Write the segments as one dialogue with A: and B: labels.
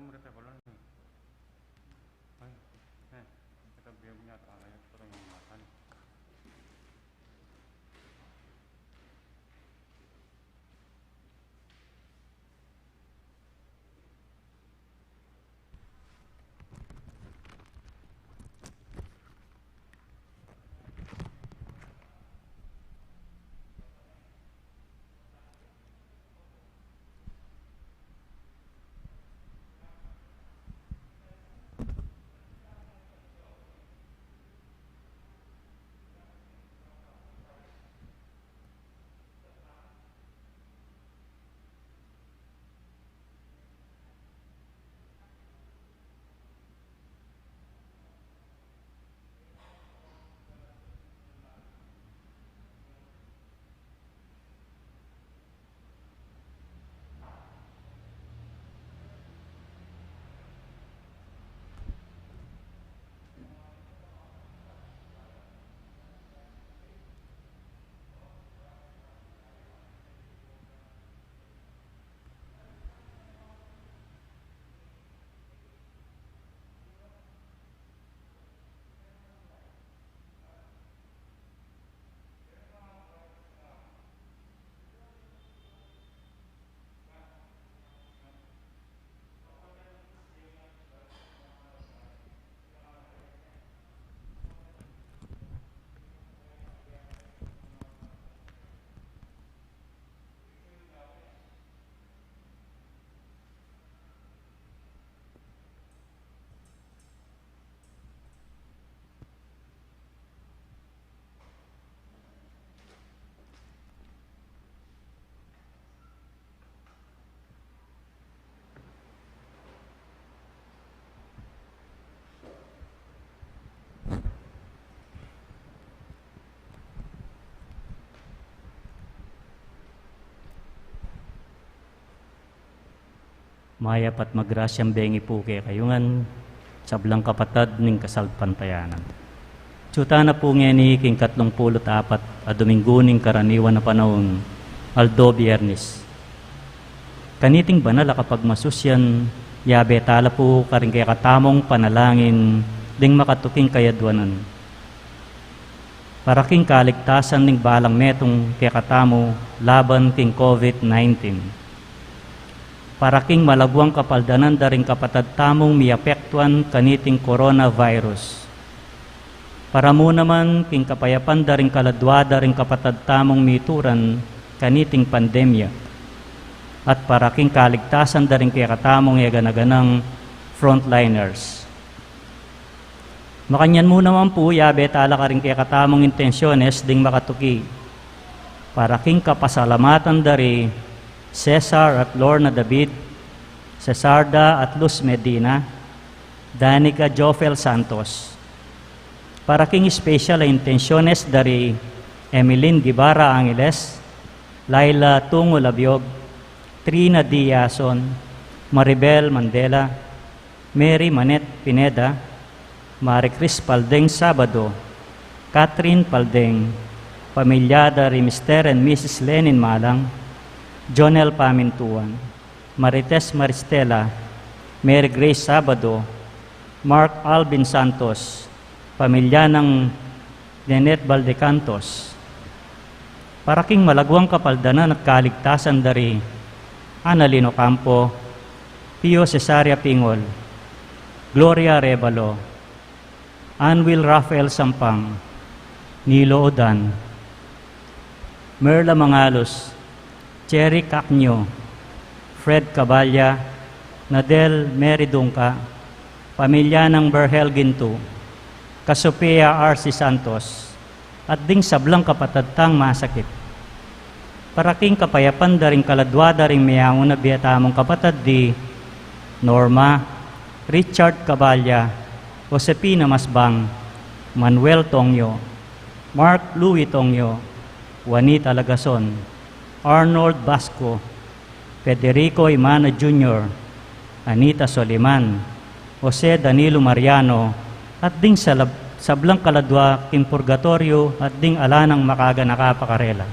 A: mereka bolan. Kita biarnya tak ada orang yang makan.
B: Mayapat magrasyang bengi po kay kayungan sablang kapatad ning kasalpantayanan. Tsuta na po ngeni king 34 a Domingo ning karaniwan na panahon aldo Biyernes. Kaniting banal kapag masusyan yabe tala po karing kaya katamong panalangin ding makatuking kayadwanan. Para king kaligtasan ning balang metong kaya katamo laban king COVID-19. Para king malagwang kapaldanan daring kapatad tamong miapektuan kaniting coronavirus. Para mo naman king kapayapan daring kaladwa daring kapatad tamong mituran kaniting pandemya. At para king kaligtasan daring kaya katamong yaganaganang frontliners. Makanyan mo naman po yabe tala ka rin kaya katamong intensyones ding makatuki. Para king kapasalamatan dari Cesar at Lorna David, Cesarda at Luz Medina, Danica Jofel Santos. Para king special intensyones dari Emeline Guevara Angeles, Laila Tungo Labiog, Trina Diazon, Maribel Mandela, Mary Manet Pineda, Maricris Paldeng Sabado, Catherine Paldeng, pamilyada ri Mr. and Mrs. Lenin Malang, Jonel Pamintuan, Marites Maristela, Mary Grace Sabado, Mark Alvin Santos, pamilya ng Nenet Baldecantos. Para king malagwang kapaldanan at kaligtasan dari Analino Campo, Pio Cesaria Pingol, Gloria Rebalo, Anwil Rafael Sampang, Nilo Odan, Merla Mangalos, Cherry Cacnyo, Fred Caballa, Nadel Mary Dungka, pamilya ng Berhel Ginto, Kasopea R.C. Santos, at ding sablang kapatadtang masakit. Para king kapayapan daring kaladwa daring mayangon na biyatamong kapatad di Norma, Richard Caballa, Josepina Masbang, Manuel Tongyo, Mark Louis Tongyo, Juanita Lagason, Arnold Basco, Federico Imana Jr., Anita Soliman, Jose Danilo Mariano, at ding sablang kaladwa king purgatorio at ding alanang makaga nakapakarela.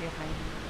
C: Kuya Kylie.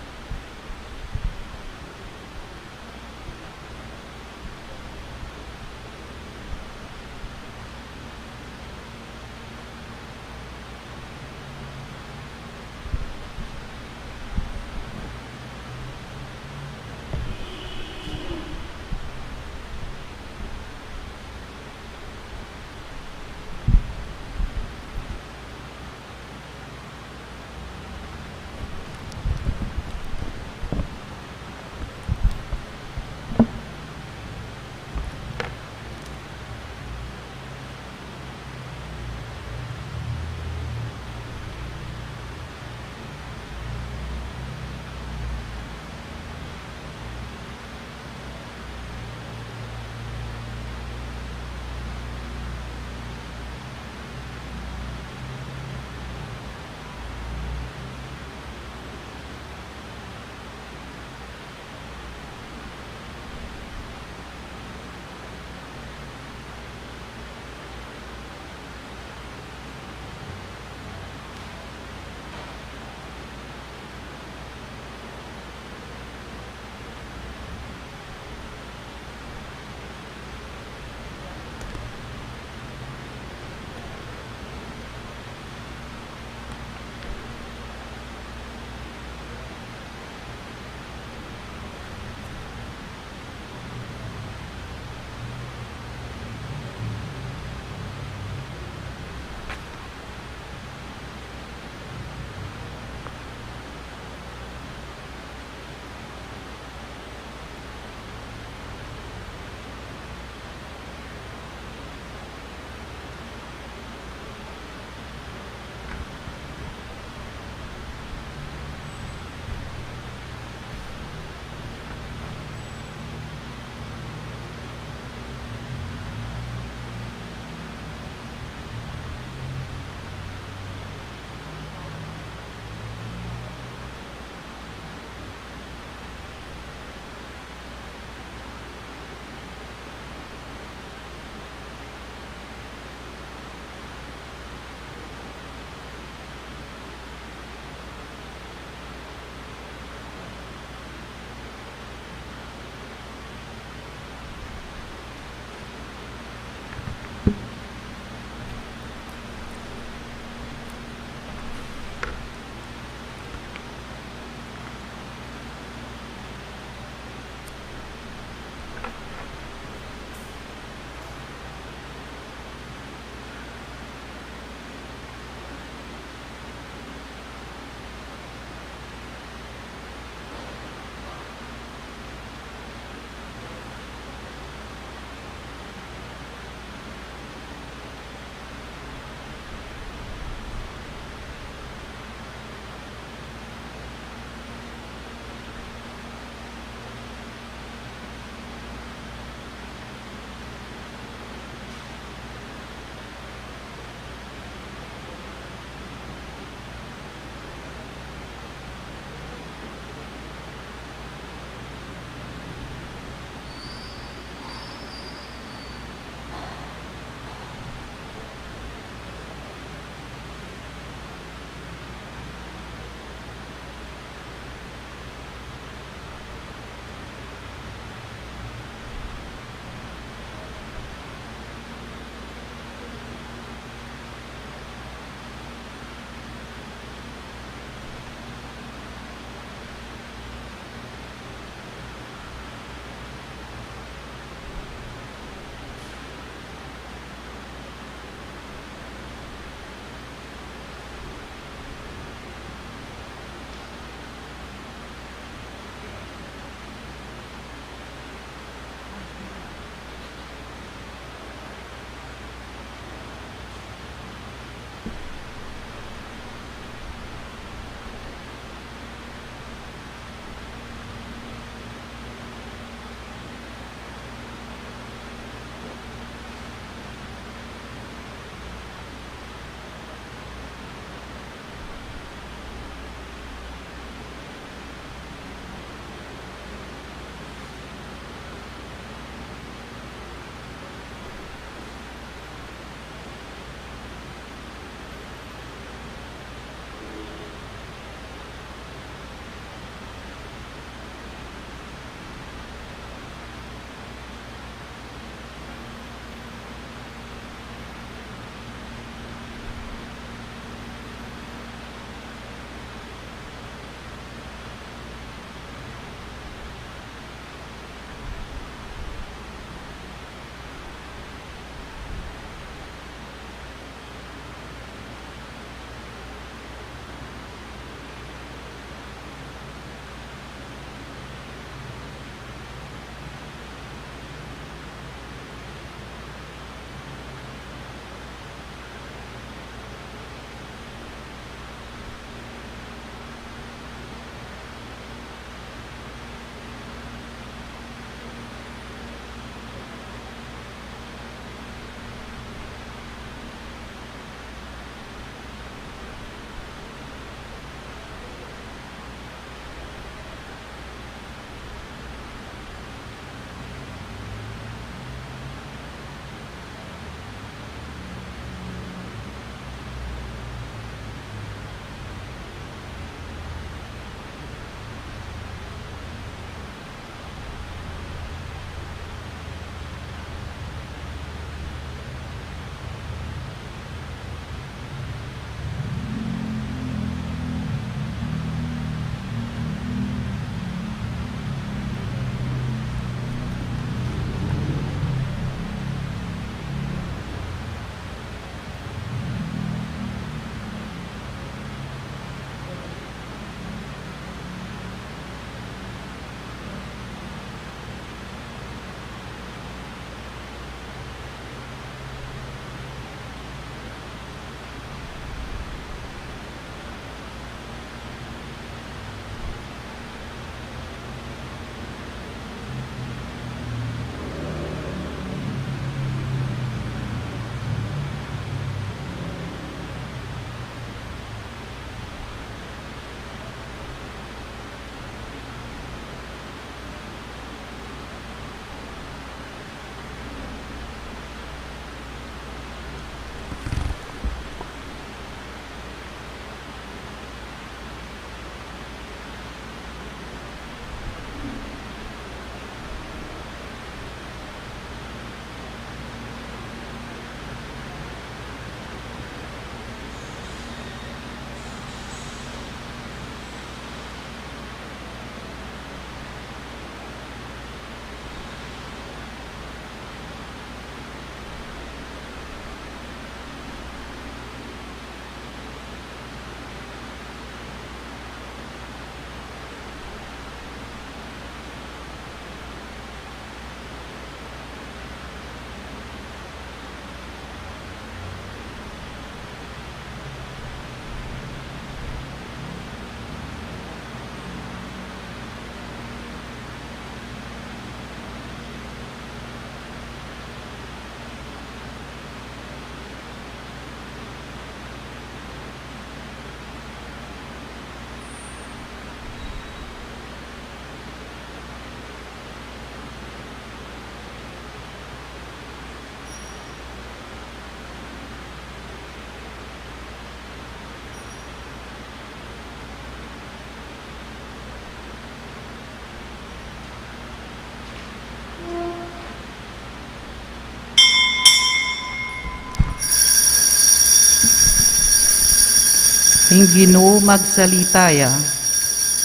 C: King Ginoo magsalitaya,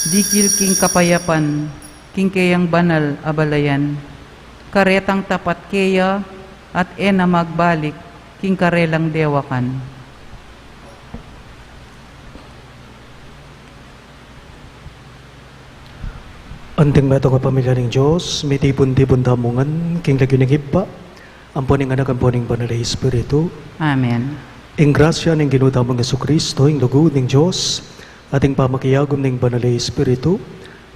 C: dikil king kapayapan, king kayang banal abalayan, karetang tapat kaya at ena magbalik, king karelang dewakan.
D: Anting meto nga pamilya ng Diyos, may tipon-tipon tamungan, king lagyo ng hibba, ang puning anak ang puning banal na Espiritu.
C: Amen.
D: Ing grasya ng ginutamang Yesu Kristo, ing lugod ng Diyos, ating pamakiyagom ng banal na Espiritu,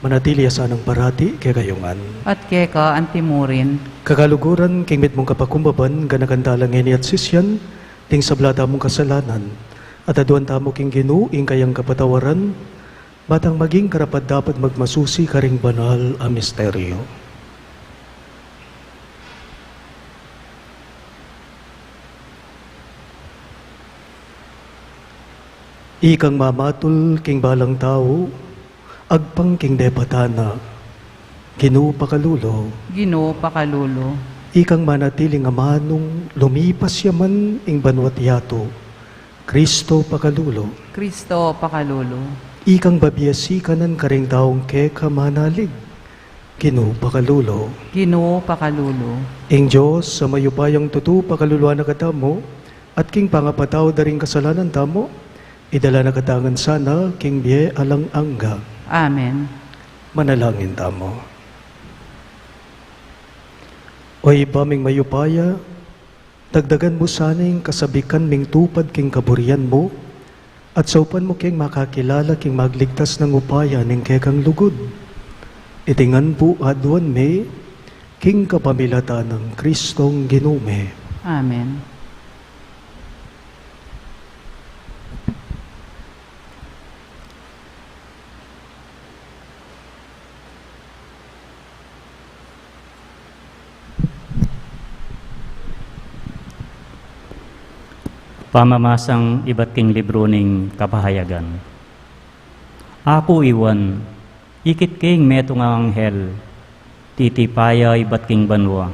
D: manatili sa ng parati kay kayungan.
C: At keka antimurin,
D: Kagaluguran, king mit mong kapakumbaban, ganagandalang ngeni at sisyan, ting sablata mong kasalanan, at aduan tamo king Ginoo, ing kayang kapatawaran, batang maging karapat dapat magmasusi karing banal a misteryo. Ikang mamatul king balang tao, agpang king depatana, Ginoo pakalulo,
C: Ginoo pakalulo,
D: ikang manatiling amanong lumipas yaman ing banwat yato, Kristo pakalulo,
C: Kristo pakalulo,
D: ikang babiyasi kanan karing taong keka manalig, Ginoo pakalulo,
C: Ginoo pakalulo,
D: ing Diyos sa mayupayang tutu pakaluluan na katamo, at king pangapataw daring kasalanan tamo, idala na katangan sana king biye alang angga.
C: Amen.
D: Manalangin tamo. O ibaming mayupaya, dagdagan mo sanang kasabikan ming tupad king kaburian mo, at saupan mo king makakilala king magligtas ng upaya ning kekang lugod. Itingan po aduan me, king kapamilata ng Kristong Ginume.
C: Amen.
B: Pamamasang iba't king libro ning kapahayagan. Ako iwan, ikit king meto nga anghel, titipaya iba't king banwa.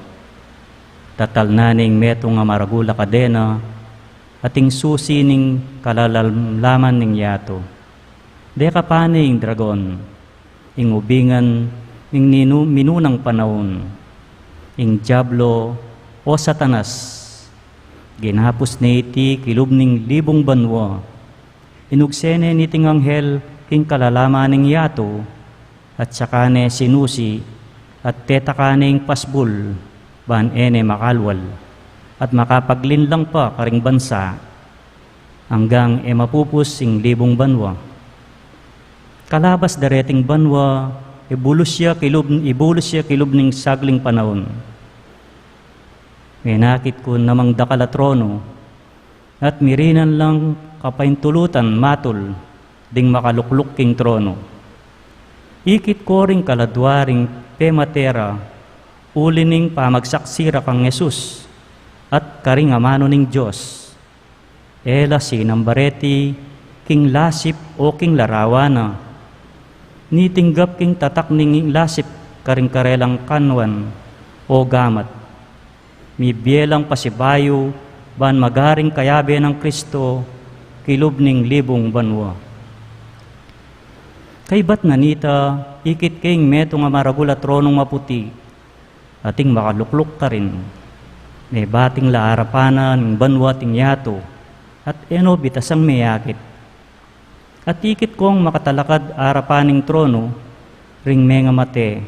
B: Tatal naning meto nga maragula kadena, ating susi ning kalalamlaman ning yato. Deka paning dragon, ing ubingan ing minunang panahon, ing Diablo o Satanas, ginhapos na iti kilubning libong banwa. Inugsene niting anghel king kalalaman ning yato, at sakane sinusi, at tetakaning pasbul, ban ene makalwal, at makapaglinlang pa karing bansa, hanggang mapupus sing libong banwa. Kalabas dareting banwa, ibulos siya kilubning sagling panahon. Minakit ko namang dakala trono, at mirinan lang kapaintulutan matul, ding makalukluk king trono. Ikit ko ring kaladwaring pematera, ulining pamagsaksira kang Jesus, at karing amano ning Diyos. Ela sinambareti, king lasip o king larawana, nitinggap king tatak ning lasip karing karelang kanwan o gamat. Mibielang pasibayo, ban magaring kayabe ng Kristo, kilubning libong banwa. Kaybat nanita, ikit king meto nga maragula tronong maputi, ating makalukluk ka rin. May bating laarapanan ng banwa ting yato, at eno bitasang mayakit. At ikit kong makatalakad arapaning trono, ring menga mate,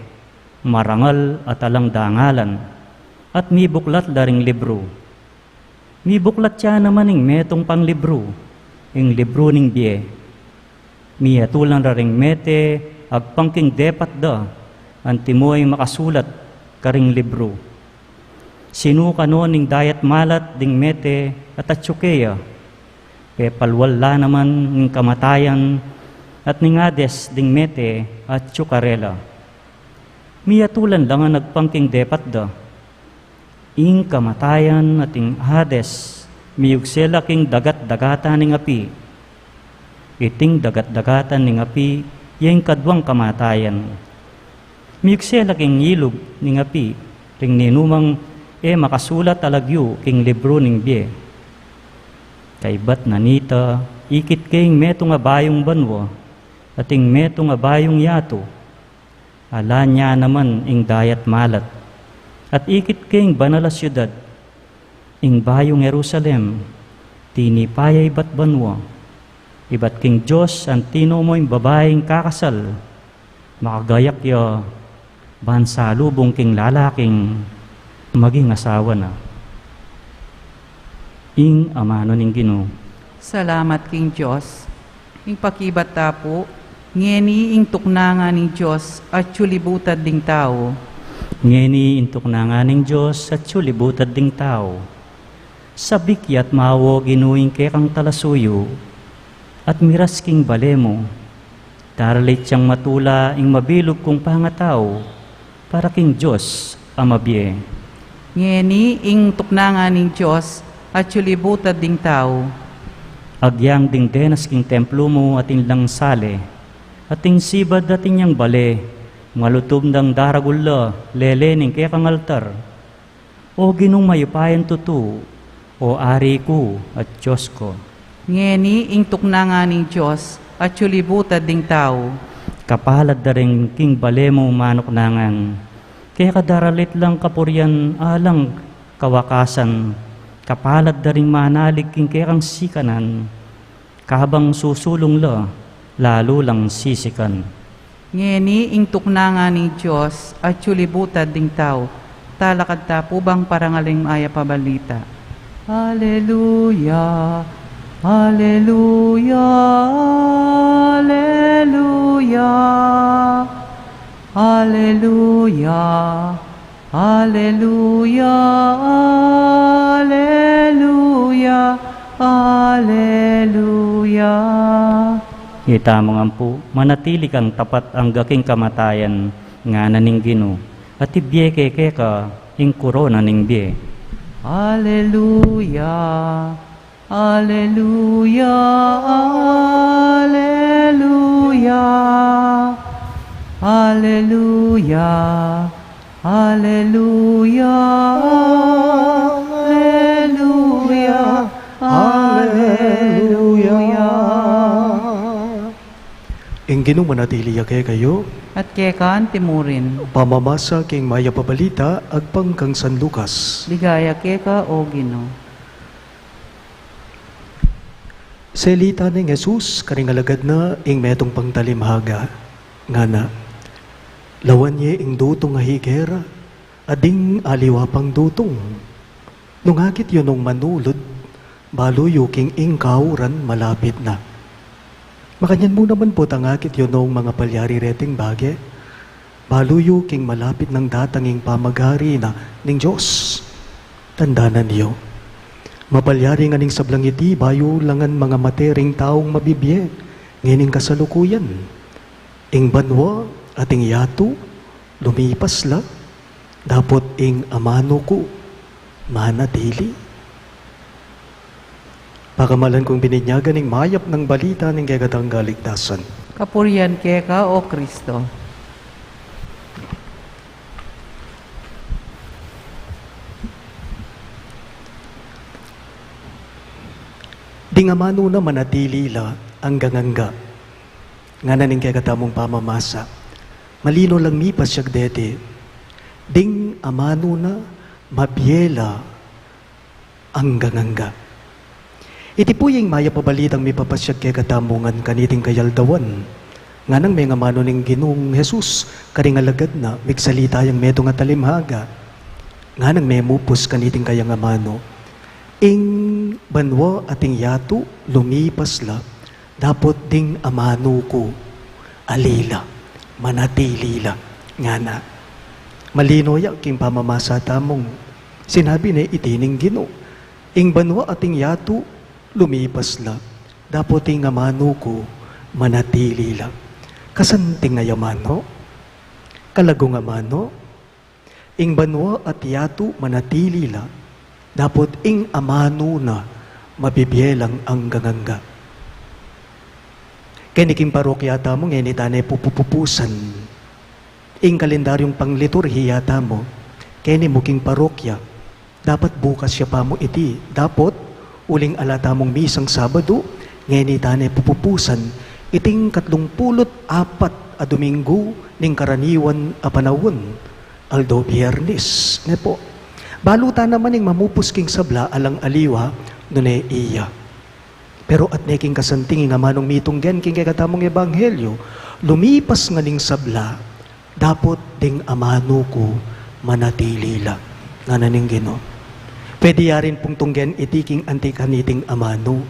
B: marangal at alang dangalan, at mibuklat daring libro. Mibuklat siya naman ing metong pang libro, ing libro ning biye. Miyatulang raring mete, agpangking depat da, antimoy makasulat karing libro. Sinuka noon ning dayat malat ding mete at atsukeya, pepalwala naman ng kamatayan at ning Hades ding mete at tsukarela. Miyatulan lang ang nagpangking depat da, ing kamatayan at ing Hades, miyugsela king dagat-dagatan ning api. Iting dagat-dagatan ning api, yung kadwang kamatayan. Miyugsela king ilog ning api, ring ninumang makasulat alagyo king libro ning biye. Kaibat nanita, ikit king meto nga bayong banwa, ating meto nga bayong yato. Ala niya naman ing dayat malat, at ikit king banal a syudad, ing bayong Jerusalem, tinipayay bat banwa. Ibat king Diyos ang tino mo ing babaeng kakasal, makagayak ya, bansalubong king lalaking maging asawa na. Ing amano ning Ginoo.
C: Salamat king Diyos. Ing pakibat tapo, ngeni ing tuknanga ning Diyos at chulibutad ding tao.
B: Ngeni intok na nga ning Diyos at sulibutad ding tao. Sabikyat mawo ginuing kekang talasuyo, at miras king balemo, daralit siyang matula ing mabilog kong pangataw, para king Diyos amabye.
C: Ngeni ing tuknanga ning Diyos at chulibutad ding tao.
B: Agyang ding denas king templo mo ating lang sale, ating sibad ating yang bale, malutob ng daragulla, lelening kekang altar. O ginong mayupayan tutu, o ari ko at Diyos ko.
C: Ngeni ing tuknanga ning Diyos at chulibutad ding tao.
B: Kapalad da rin king balemo manok nangan, kaya kadaralit lang kapuryan alang kawakasan, kapalad da rin manalig king kaya kang sikanan, kabang susulong la, lalo lang sisikan.
C: Ngeni ing tuknanga ning Diyos at chulibutad ding tao. Talakad ta pubang parangaling aya pabalita. Hallelujah, Hallelujah, Hallelujah, Hallelujah, Hallelujah, Hallelujah, Hallelujah.
B: Kita mo nga po, manatili kang tapat ang gaking kamatayan, nga naning Ginoo, at ibye keke ka, ing korona ning biye.
C: Hallelujah, Hallelujah, Hallelujah, Hallelujah, Hallelujah, Hallelujah, Hallelujah.
D: Ing Ginoo manatili kay kayo,
C: At kekan timurin,
D: pamamasa king maya pabalita agpang kang San Lucas.
C: ligaya keka o Ginoo.
D: Selita ning Jesus karingalagad na ing metong pangtalimhaga, nga na, lawan niya ing dutong nga higera, ading aliwa pang dutong. Nungakit yun nung manulod, baluyo king ing kauran malapit na. Makanyan mo naman po tangakit yun nung mga palyari reting bage, baluyo king malapit ng datanging pamaghari na ning Diyos. Tandanan niyo, mapalyari nga ning sablang iti, bayo langan mga matering taong mabibye, ngining kasalukuyan. Ing banwa ating yato, lumipas la, dapot ing amano ko, manatili. Pakamalan kong bininyagan ning mayap ng balita ning kagatang kaligtasan.
C: Kapurian keka o Kristo.
D: Di nga mano na manatili la ang ganganga, nga naning kagatamong pamamasa. Malino lang mipas siya dete, ding amano na mabiela ang ganganga. Iti po yung maya pabalitang may papasyag kaya katamungan kaniting kayaldawan. Nga nang may nga mano ning Ginoong Jesus, karingalagad na, migsalita yung meto nga talimhaga. Nga nang may mupos kaniting kaya nga mano. Ing banwa ating yato, lumipas la, dapot ding amano ko, alila, manatili la, nga na. Malino yak king pamamasa tamong, sinabi ni itining Ginoo, ing banwa ating yato, lumipas la, dapoting nga mano ko, manatili la. Kasanting nga yamano, kalago nga mano, ing banwa at yato manatili la, dapot ing amano na, mabibyelang ang ganganga. Keniking parokya mo, ngayon itanay pupupusan, ing kalendaryong pangliturhiya mo, keni muking parokya, dapat bukas siya pa mo iti, dapot, uling alata mong misang Sabado, ngayon itane pupupusan, iting 34 a Domingo, ning karaniwan a panawon, aldo Biyernes. Ne po, baluta naman ning mamupus king sabla alang aliwa, nune iya. Pero at neking kasanting nga manong mitunggen king kakatamong ebanghelyo, lumipas nga ning sabla, dapot ding amano ko manatili lang. Nga naning Gino. Pwede yarin pong tunggen itiking antikaniting amano.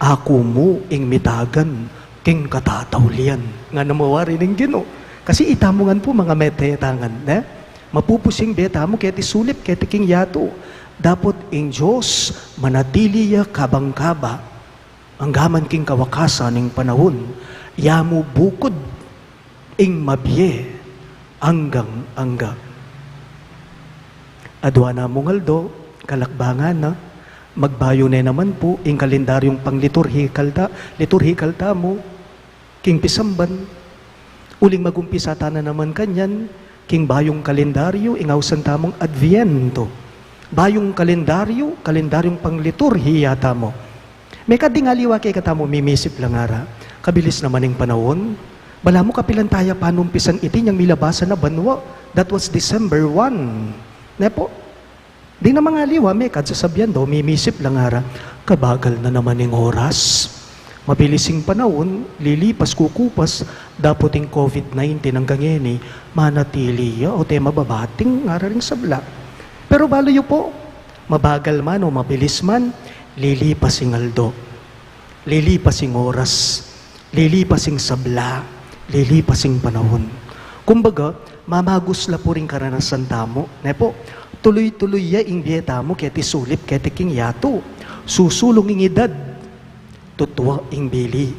D: Ako mo ing mitagan king katatawlian. Nga namawari ning Gino. Kasi itamungan po mga metetangan. Mapupusing beta mo kaya sulip kaya king yato. Dapot ing Diyos manatiliya kabang-kaba. Ang gaman king kawakasan ning panahon. Yamu bukod ing mabye hanggang angga. Adwa na mong aldo, kalakbangan na, magbayo na naman po, ing kalendaryong pang liturhikal ta mo, king pisamban, uling magumpisa ta na naman kanyan, king bayong kalendaryo, ingawsan tamong Adviento. Bayong kalendaryong pang liturhiya ta mo. May kadingaliwa kay katamo mimisip lang ara, kabilis naman ing panahon, bala mo kapilantaya panumpisan iti niyang milabasan na banwa, that was December 1. Nepo, di na mga liwa, may kadsasabihan daw, mimisip lang ara, kabagal na naman ng oras. Mabilising panahon, lilipas, kukupas, dapoting COVID-19 ang gangeni, manatili o te mababating ngararing sabla. Pero balo yu po, mabagal man o mabilis man, lilipasing aldo, lilipasing oras, lilipasing sabla, lilipasing panahon. Kumbaga, mamagusla po rin karanasan tamo. Nepo, tuloy-tuloy ya ing dieta mo kaya ti sulip kaya ti king yato. Susulong ing edad. Tutwa ing bili.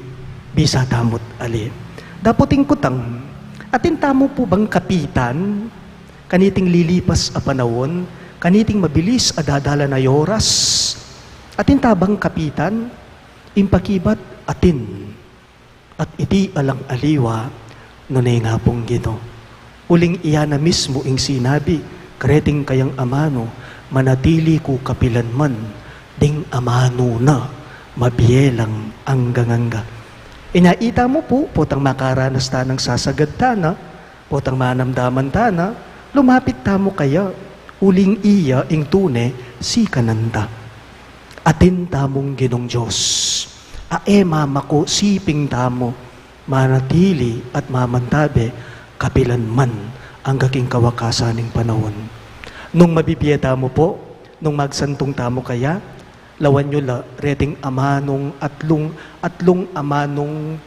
D: Bisa tamot ali. Dapoting kutang. Atin tamo po bang kapitan? Kaniting lilipas a panahon? Kaniting mabilis a dadala na yoras? Atin tabang kapitan? Impakibat atin. At iti alang aliwa nunay nga pong Gino. Uling iya na mismo ing sinabi, kreting kayang amano, manatili ko kapilan man, ding amano na, mabielang anggang-angga. Inaita mo po, potang makaranas ta ng sasagad tana, potang manamdaman tana, lumapit ta mo kaya, uling iya ing tune, si kananda. Atin tamong Ginong Diyos, ae mama ko siping tamo, manatili at mamantabe, kapilan man ang gaking kawakasan ng panahon. Nung mabibiyeta mo po, nung magsantong tamo kaya, lawan nyo la, reting amanong atlong amanong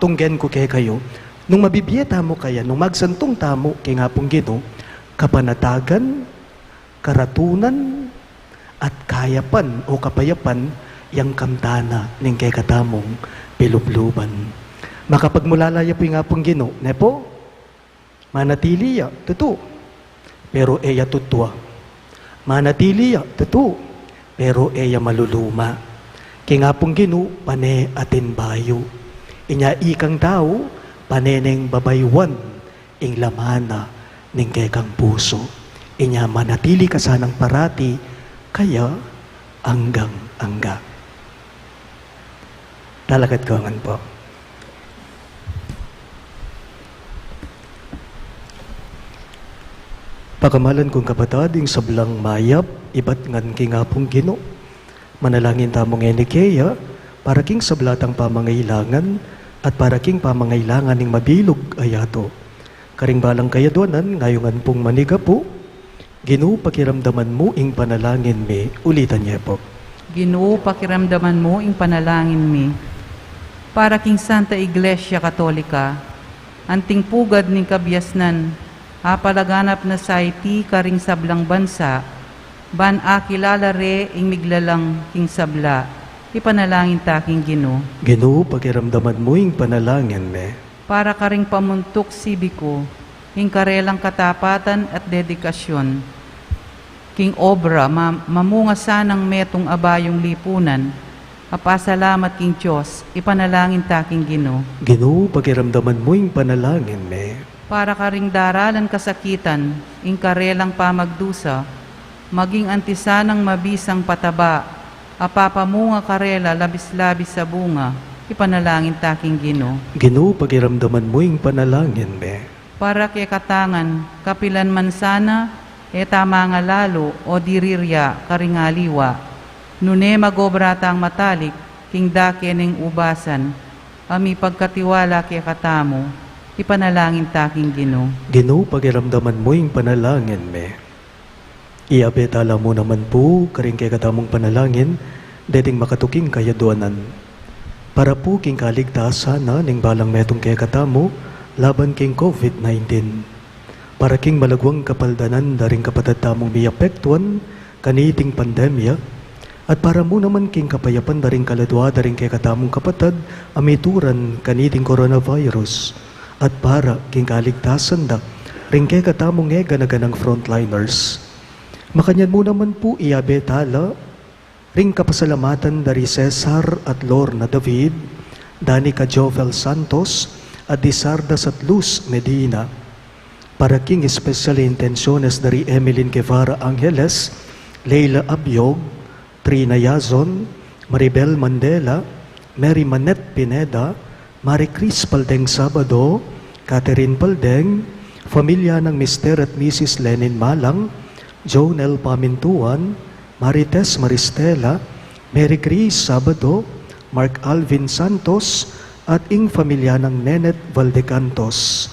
D: tunggen ko kay kayo. Nung mabibiyeta mo kaya, nung magsantong tamo, kay nga pong Gino, kapanatagan, karatunan, at kayapan o kapayapan, yang kamtana ng kay katamong pilubluban. Makapagmulalaya po yung nga pong Gino, nepo, manatili ya, totoo, pero eya tutwa. Manatili ya, totoo, pero eya maluluma. Kaya nga pong Gino, pane atin bayo. Inya ikang tao, paneneng babaywan, ing lamana, ning kekang puso. Inya manatili ka sanang parati, kaya anggang-angga. Talagad ko angan po. Pakamalan kong kapatading sablang mayap, iba't ngan kingapong Gino. Manalangin tamong enikeya, para king sablatang pamangailangan, at para king pamangailangan ng mabilog ayato. Karing balang kayadonan, ngayongan pong maniga po, Ginoo pakiramdaman mo ing panalangin mi, ulitan niya po.
C: Ginoo pakiramdaman mo ing panalangin mi. Para king Santa Iglesia Katolika, anting pugad ning kabiasnan, apalaganap na sa iti karing sablang bansa, ban kilala re ing miglalang king sabla, ipanalangin taking Ginoo.
D: Ginoo pakiramdaman mo ing panalangin mi.
C: Para karing pamuntok sibiko, ing karelang katapatan at dedikasyon, king obra mamunga sanang metong abayong lipunan, apasalamat king Diyos, ipanalangin taking Ginoo.
D: Ginoo pakiramdaman mo ing panalangin mi.
C: Para karing daralan kasakitan, ing karelang pamagdusa, maging antisanang mabisang pataba, Apapamunga karela labis-labis sa bunga, ipanalangin taking Gino.
D: Ginoo, pagiramdaman mo yung panalangin me.
C: Para kay katangan, kapilan man sana, tama nga lalo o dirirya karingaliwa. Nune magobrata ang matalik, king dake ning ubasan, ami pagkatiwala kay katamo, ipanalangin taking Gino.
D: Ginoo, pagiramdaman mo yung panalangin me. Iabetala mo naman po, karing kay katamong panalangin, deding makatuking kayaduanan. Para po king kaligtasan na ning balang metong kay katamo, laban king COVID-19. Para king malagwang kapaldanan daring kapatid tamong miapektuan, kaniting pandemya, at para mo naman king kapayapan daring kaladwa daring kay katamong kapatid, amituran kaniting coronavirus, at para king kaligtasan da, ring kay katamong ganaganang frontliners. Makanyan mo naman po iabetala, ring kapasalamatan dari Cesar at Lorna David, Danica Jovel Santos, at Disardas at Luz Medina. Para king especially intenciones dari Emeline Guevara Angeles, Leila Abiog, Trina Yazon, Maribel Mandela, Mary Manette Pineda, Marie Cris Paldeng Sabado, Catherine Paldeng, pamilya ng Mr. at Mrs. Lenin Malang, Jonel Pamintuan, Marites Maristela, Mary Grace Sabado, Mark Alvin Santos, at ing pamilya ng Nenet Valdecantos.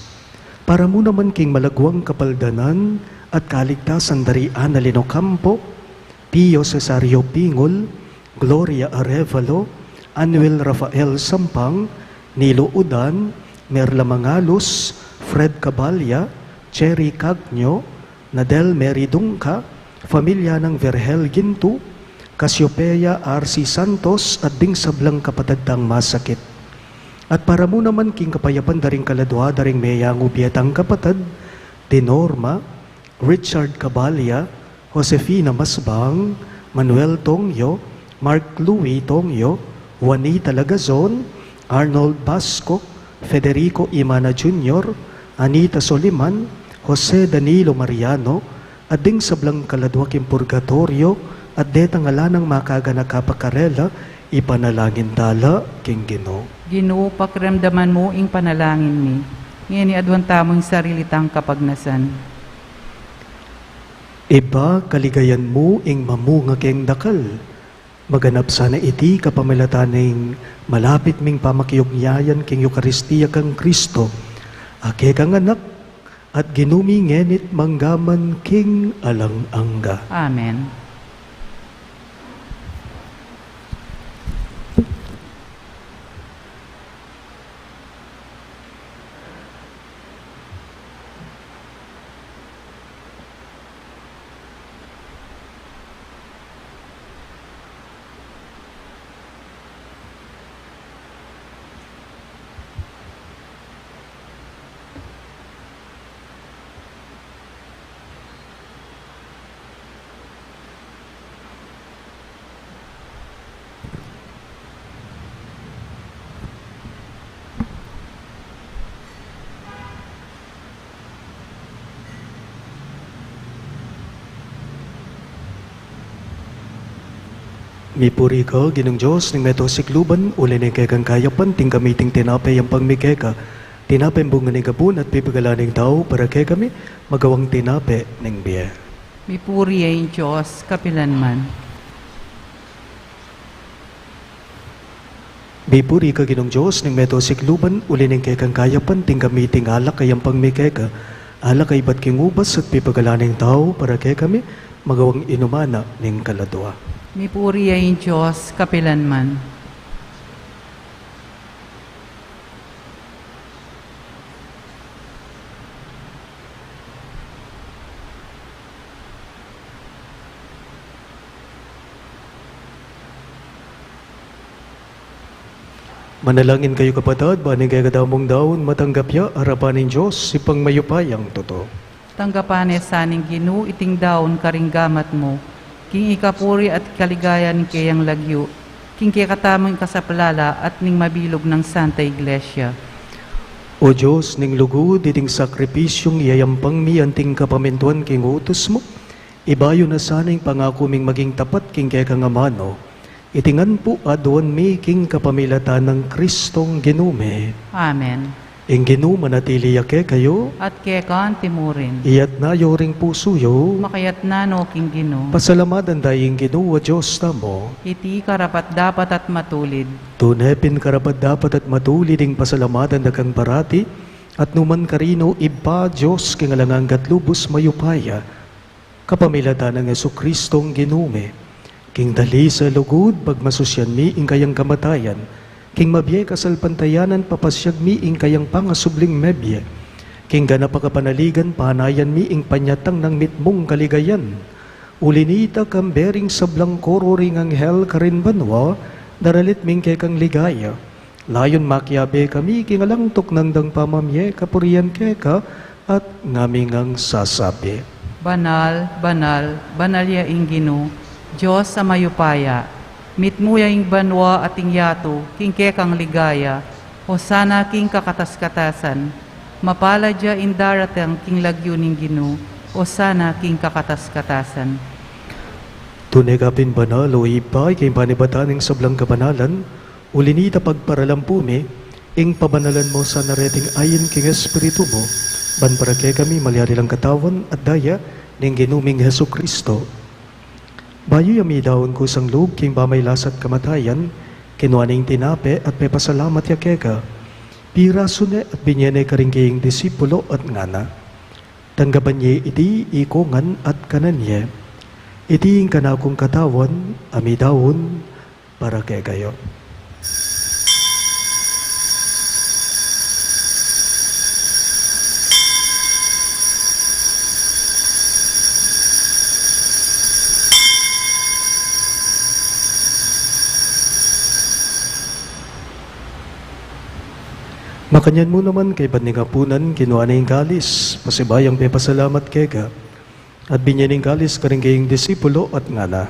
D: Para mo naman king malagwang kapaldanan at kaligtasan dari Ana Lino Campo, Pio Cesario Pingol, Gloria Arevalo, Anuel Rafael Sampang, Nilo Udan, Merla Mangalos, Fred Cabalya, Cherry Cagno, Nadel Mary Dungka, pamilya ng Verhel Gintu, Cassiopeia R.C. Santos at ding sablang kapatagdang masakit. At para mo naman king kapayapan daring kaladwa daring meyang ubietang kapatad, Dinorma, Richard Cabalya, Josefina Masbang, Manuel Tongyo, Mark Louis Tongyo, Juanita Lagazon, Arnold Basco, Federico Imana Jr., Anita Soliman, Jose Danilo Mariano, at ding sablang kaladwa king purgatorio, at detang alanang makagana kapakarela, ipanalangin tala king Ginoo.
C: Ginoo, pakiramdaman mo ing panalangin mi, ngayon adwan tamong sarilitang kapagnasan.
D: Iba kaligayan mo ing mamunga keng dakal. Maganap sana iti kapamilataning malapit ming pamakiyogyayan king Eukaristiya kang Kristo. Ake kang anak, at ginumingenit manggaman king alang-angga.
C: Amen.
D: Mipuri ka, ginong Diyos, ng meto sikluban, uli ng kekang kayapan, ting kamiting tinapay ang pangmikeka. Tinapay ang bunga ng gabun at pipagalaning tao para kay kami, magawang tinapay ng biya.
C: Mipuri ay Diyos, kapilanman.
D: Mipuri ka, ginong Diyos, ng meto sikluban, uli ng kekang kayapan, ting kamiting alak kayang pangmikeka. Alak ay ba't king ubas at pipagalaning tao para kay kami, magawang inumana ng kaladwa.
C: Mipuri ay Diyos, kapilanman.
D: Manalangin kayo kapatid, baning kaya kadamong daon, matanggap ya, harapan ng Diyos, sipang mayupayang totoo.
C: Tanggapan saning Ginoo iting daon karinggamat mo, king ikapuri at kaligaya ni kayang lagyo, king kaya katamang kasaplala at ning mabilog ng Santa Iglesia.
D: O Diyos, ning lugod, iting sakripisyong iyayampang mi anting kapamintuan king utos mo, ibayo na sana'y pangako ming maging tapat king kaya kangamano, Itingan po adon mi king kapamilatan ng Kristong ginume.
C: Amen.
D: Ing ginuma natili yake kayo,
C: At kekan timurin.
D: iyat na yoring pusuyo,
C: Makayat na no king Gino.
D: pasalamadan daying ginuwa Diyos tamo.
C: Iti karapat dapat at matulid.
D: Tunepin karapat dapat at matulid ing pasalamatan na kang parati, at numan karino iba Diyos king alanganggat lubos mayupaya, kapamilatan ng Yesu Kristong ginume, king dali sa lugod pagmasusyan mi ing kayang kamatayan, king mabye kasalpantayanan papasyag mi ing kayang pangasubling mebye, king ganapakapanaligan panayan mi ing panyatang ng mitmong kaligayan, ulinita kambering sablang koro ring anghel karin banwa, daralit ming kekang ligaya, layon makyabe kami king alangtok ng dang pamamye kapurian keka, at ngamingang sasabi.
C: Banal, banal, banalya ing Gino. Diyos sa mayupaya. Mitmuya ing banwa ating yato, king kekang ligaya. O sana king kakatas-katasan. Mapaladya in daratang king lagyo ning Gino. O sana king kakatas-katasan.
D: Tunay kapin banal o ipay kay panibataning sablang kabanalan, ulinita pagparalampumi, ing pabanalan mo sa nareting ayin king Espiritu mo, ban para kay kami malyari lang katawan at daya ning ginuming Hesu Kristo. Bayo yami daon ko sang loob king pamaylasat kamatayan, kinuaning tinape at pepasalamat yakeka, pirasune at binyene karingking disipulo at ngana. Tanggapan niya iti ikongan at kananye, iti ing kanakong katawan, amidawon, para kay kayo. Makanyan mo naman kay Badningapunan, kinuha na yung kalis, pasibayang pepasalamat kega, at binyaning kalis karingkaying disipulo at ngana.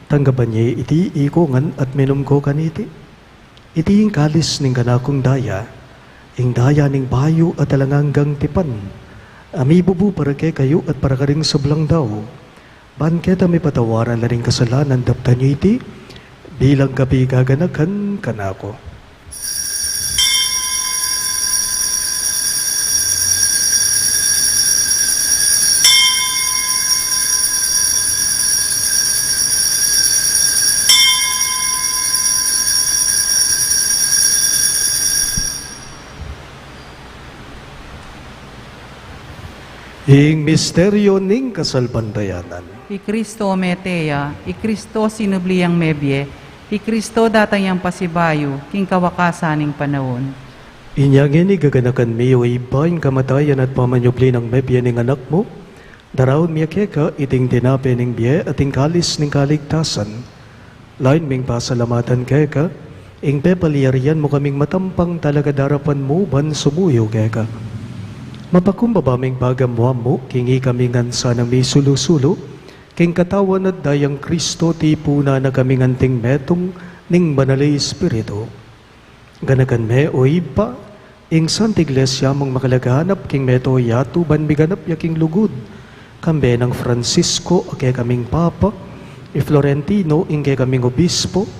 D: Tanggapan niya iti ikongan at minum ko kaniti. Iti yung kalis ning kanakong daya, ing daya ning bayo at alanganggang tipan. Amibubu para kay kayo at para karing sablang daw. Ban keta may patawaran na ring kasalanan dapta niyo iti, bilang kapi gaganakan kanako. Ing misteryo ning kasalbandayanan.
C: I Kristo meteya, I Kristo sinubliyang mebye, I Kristo datayang pasibayo, king kawakasaning panahon.
D: Inyangin ni gaganakan miyo iba yung kamatayan at pamanyubli ng mebye ning anak mo, darawon miya keka iting tinape ning biye at ing kalis ning kaligtasan. Lain ming pasalamatan keka, ing pepaliyarian mo kaming matampang talaga darapan mo ban sumuyo keka. Mapakumbaba ming pagamuam mo, kingi kami ngansa ng may sulu-sulu, king katawan at dayang Kristo tipuna na kami nganting metong ning banalay Espiritu. Ganakan me o iba, ing Santa Iglesia mong makalagahanap king meto yato ban miganap yaking lugod, kambe ng Francisco ake kaming Papa, i Florentino ing kay kaming Obispo,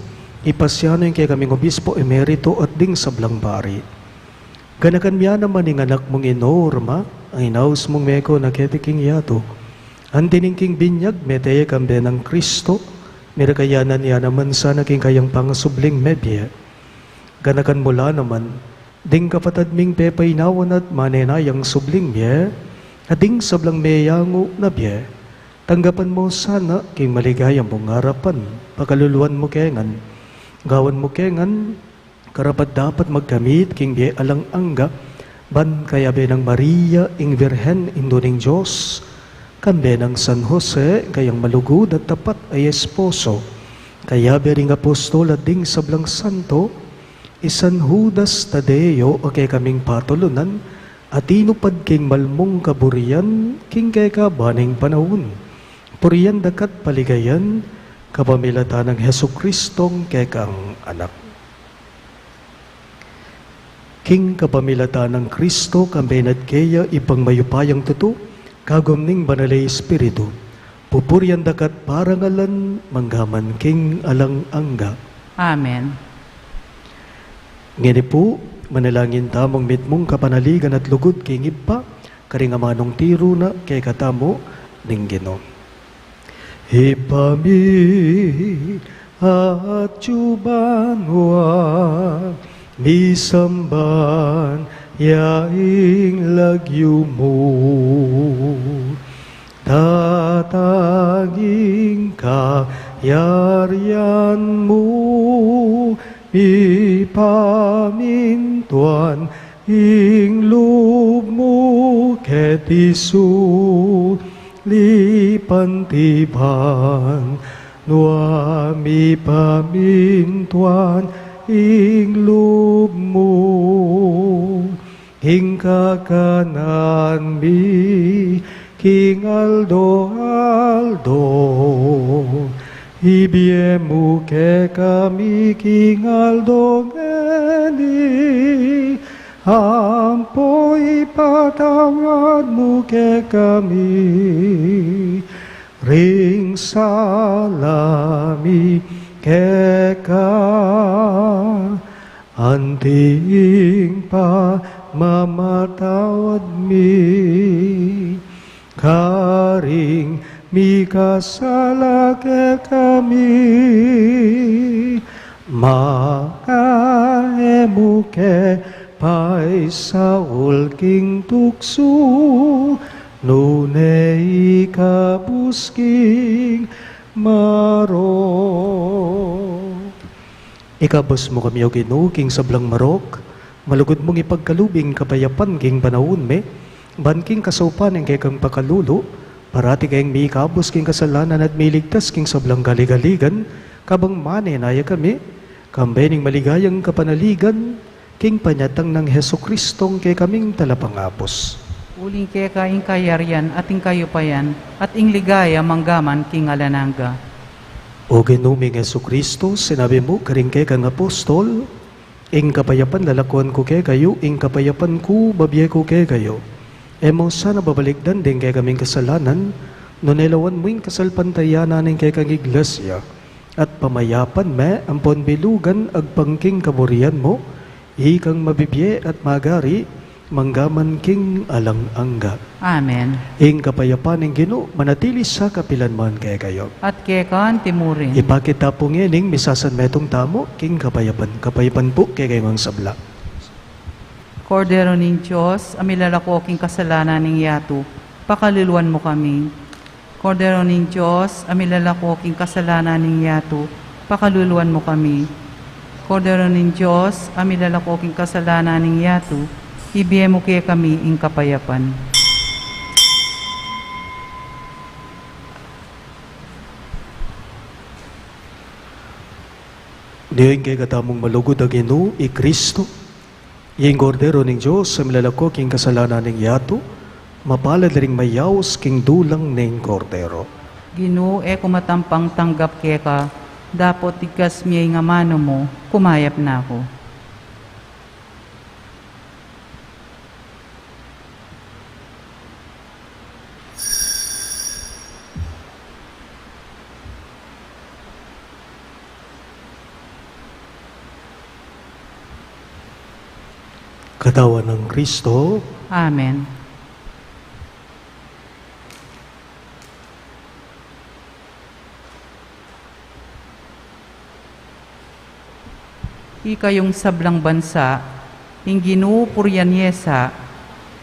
D: i Pasiano ing kay kaming Obispo Emerito at ding sablang bari. Ganakan miya naman ing anak mong inorma, ang inaus mong meko na ketiking yato. Ang tiningking binyag, meteye kambe ng Kristo, mirakayanan niya naman sa naging kayang pangasubling mebye. Ganakan mula naman, ding kapatad ming pepaynawan at manenayang subling miye, at ding sablang meyango na biye. Tanggapan mo sana king maligayang mong harapan, pakaluluan mo kengan, gawan mo kengan, karapat dapat magkamit king biye alang angga, ban kayabe ng Maria ing Virhen induning Diyos, kambe ng San Jose kayang malugod at tapat ay esposo, kayabe ring apostol at ding sablang santo, isan Judas Tadeo o kay kaming patulunan, at inupad king malmong kaburian king kay kabaning panahon. Puriyan dakat paligayan, kapamilatan ng Hesu Kristong kekang anak. King kapamilatan ng Kristo kambenad kaya ipang mayupayang tuto, kagumning banalay Espiritu, Pupuryan dakat parangalan manggaman king alang angga.
C: Amen.
D: Ngini po, manalangin tamong mitmong kapanaligan at lugod king ipa, karingamanong tiro na kay katamo ning Ginoo. Ipamit at jubanwa, misamban yaing lagyo mo. Tataging kayaryan mo, ipamintuan ing loob mo ket isu lipantiban nuami pamintuan ing loob mo ing kakanan mi King Aldo ibiemu ke kami King Aldo ngeni ampoi patawad ke kami ring salami ke ka anting pa mamatawad mi karing mikasala ke kami makaemu ke pai saul king tuksu nunei kabusking maro. Ikabos mo kami o Ginoo king sablang marok, malugod mong ipagkalubing kapayapan king panahon me, banking kasaupan ang kay kang pakalulo, parati kayong may ikabos king kasalanan at may ligtas king sablang galigaligan, kabang mane naya kami, kambay ning maligayang kapanaligan, king panyatang ng Heso Kristong kay kaming talapangapos.
C: Uling kaya kaing kayaryan ating kayupayan at ing ligaya manggaman king alananga.
D: O Ginoong Heso Kristo, sinabi mo karing kay kang apostol, ing kapayapan lalakuan ko kay kayo, ing kapayapan ko babiye ko kay kayo. Emo sana babalikdan din kay kaming kasalanan, nunelawan mo yung kasalpantayanan ng kay kang iglesia, at pamayapan me ang ponbilugan agpangking kaburian mo, ikang mabibye at magari, manggaman king alang angga.
C: Amen.
D: Ing kapayapan ng Ginoo manatili sa kapilanman kay kayo.
C: At kekaan timurin.
D: Ipakita po ngining misasan metong tamo, king kapayapan po kay kayong sabla.
C: Kordero ning Diyos, amilalako king kasalanan ning yato, pakaluluan mo kami. Kordero ning Diyos, amilalako king kasalanan ning yato, pakaluluan mo kami. Kordero ning Diyos, amilalako king kasalanan ning yato, ibiye mo kaya kami ing kapayapan.
D: Diyoy kay katamong malugod ang Ginoo, i Kristo, yung kordero ning Diyos sa milalako king kasalanan ning yato, mapalad ring mayaos king dulang ning kordero.
C: Ginoo e kumatampang tanggap keka, dapot tigas miyay nga mano mo, kumayap na ako.
D: Katawan ng Kristo,
C: Amen. Ikayong sablang bansa, ing Ginoo puryan yesa,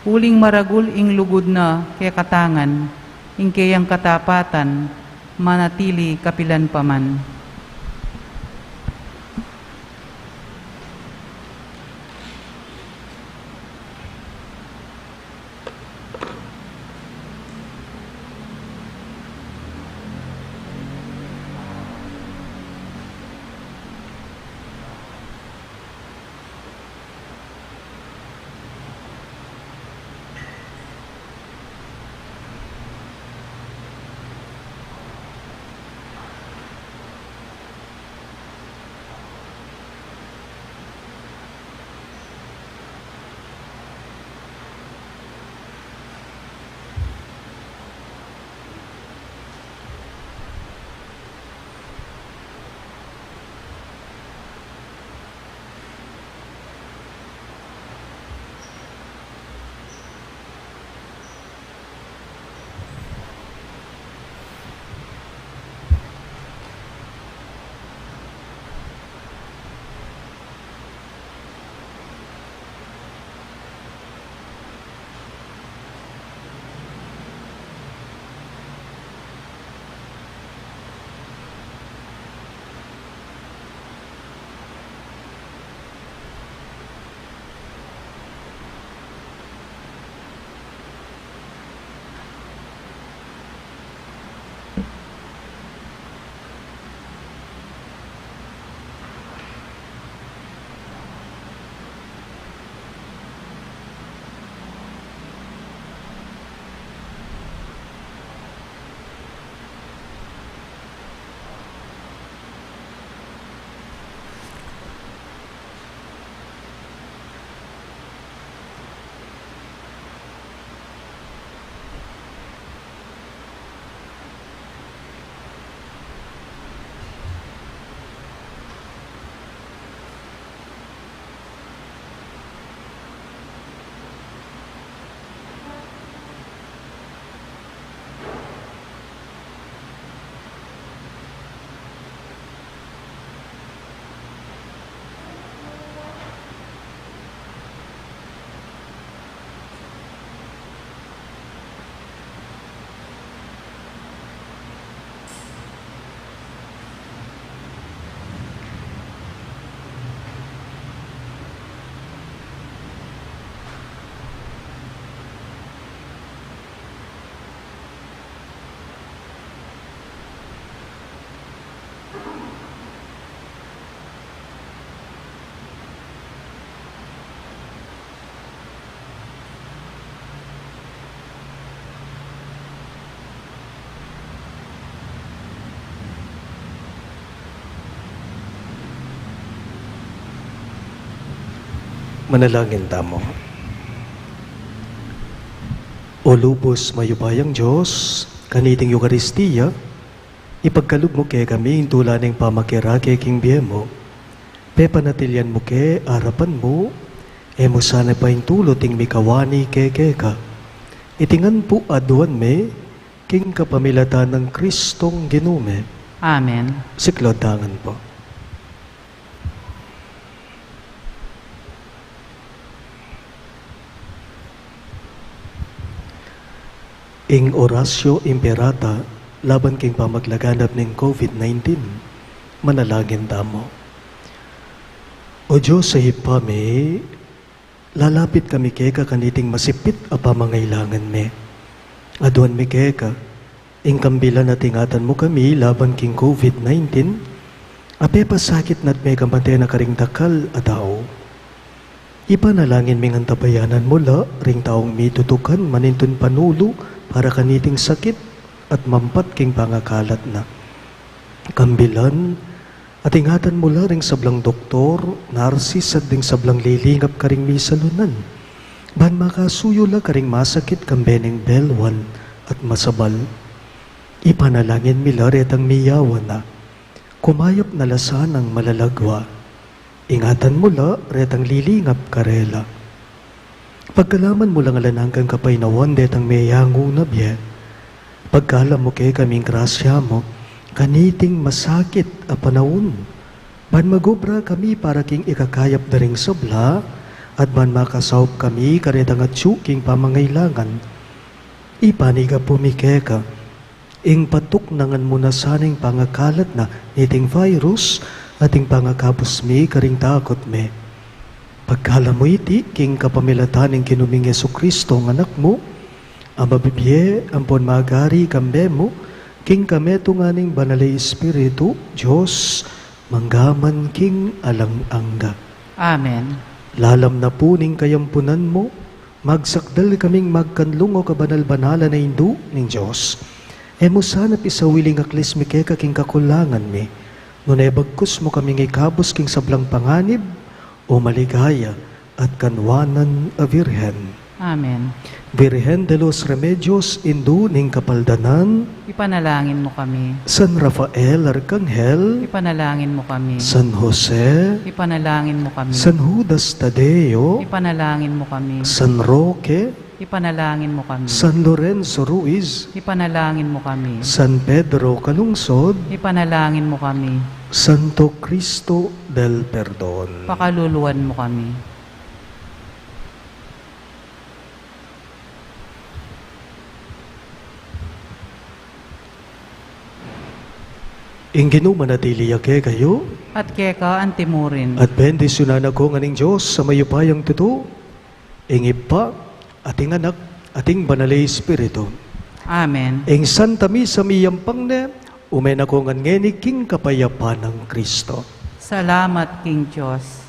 C: huling maragul ing lugod na kay katangan, ing kayang katapatan, manatili kapilan paman.
D: Manalangin tamo. O lubos mayubayang Diyos, kaniting Eucharistia, ipagkalog mo kay kami intula ng pamakirake king biyemo, pepanatilyan mo ke arapan mo, mo sana pa intulo ting mikawani keka. Itingan po aduan me, king kapamilatan ng Kristong ginume.
C: Amen.
D: Siklodangan po. Ing orasyo imperata, laban king pamaglaganap ng COVID-19, manalangin tamo. O Diyos sa hipame, lalapit kami keka kaniting masipit a pamangailangan me. Aduan mi keka, ing kambilan na tingatan mo kami laban king COVID-19, ape pasakit nat may kamante na karing dakal a tao. Ipanalangin mi ngang tabayanan mula, ring taong mitutukan manintun panulo, para kaniting sakit at mampat king pangakalat na. Kambilan, at ingatan mula ring sablang doktor, narsis at ding sablang lilingap karing misalunan. Ban makasuyo la karing masakit kambeneng belwan at masabal. Ipanalangin mila retang miyawan na, kumayop na lasan ang malalagwa. Ingatan mula retang lilingap karela. Pagkalaman mo lang alanang kang kapaynawan detang mayango na biye. Pagkalam mo kay kaming grasya mo, kaniting masakit a panahon. Ban magubra kami para king ikakayap na ring sabla, at ban makasawp kami karetang at tsuking pamangailangan. Ipaniga pumikeka, ing patuk nangan mo na saning pangakalat na niting virus, ating pangakabos mi karing takot me. Pagkala mo iti, king kapamilatan ng kinuming Yesu Kristo ng anak mo, ang mabibye, ampon magari kambe mo, king kameto nga ning banalay Espiritu, Diyos, manggaman king alang-angga.
C: Amen.
D: Lalam na po ning kayampunan mo, magsakdal kaming magkanlong o kabanal-banala na indu ning Diyos. Emo sana pisawiling aklis mi keka king kakulangan mi, nunay bagkus mo kaming ikabos king sablang panganib, o maligaya at kanwanan a Virhen.
C: Amen.
D: Virhen de los Remedios, indu ning kapaldanan,
C: Ipanalangin mo kami.
D: San Rafael Arcangel,
C: Ipanalangin mo kami.
D: San Jose,
C: Ipanalangin mo kami.
D: San Judas Tadeo,
C: Ipanalangin mo kami.
D: San Roque,
C: Ipanalangin mo kami.
D: San Lorenzo Ruiz,
C: Ipanalangin mo kami.
D: San Pedro Calungsod,
C: Ipanalangin mo kami.
D: Santo Cristo del Perdon.
C: Pakaluluwan mo kami.
D: Inginu manatili ake kayo,
C: At keka antimurin.
D: at bendisyonan ako nganing Diyos sa mayupayang tuto, ingip pa, ating anak, ating banalay Espiritu.
C: Amen.
D: Ing Santa Misa miyampang ne, umen ako ngan ngeni king kapayapan ng Kristo.
C: Salamat, King Diyos.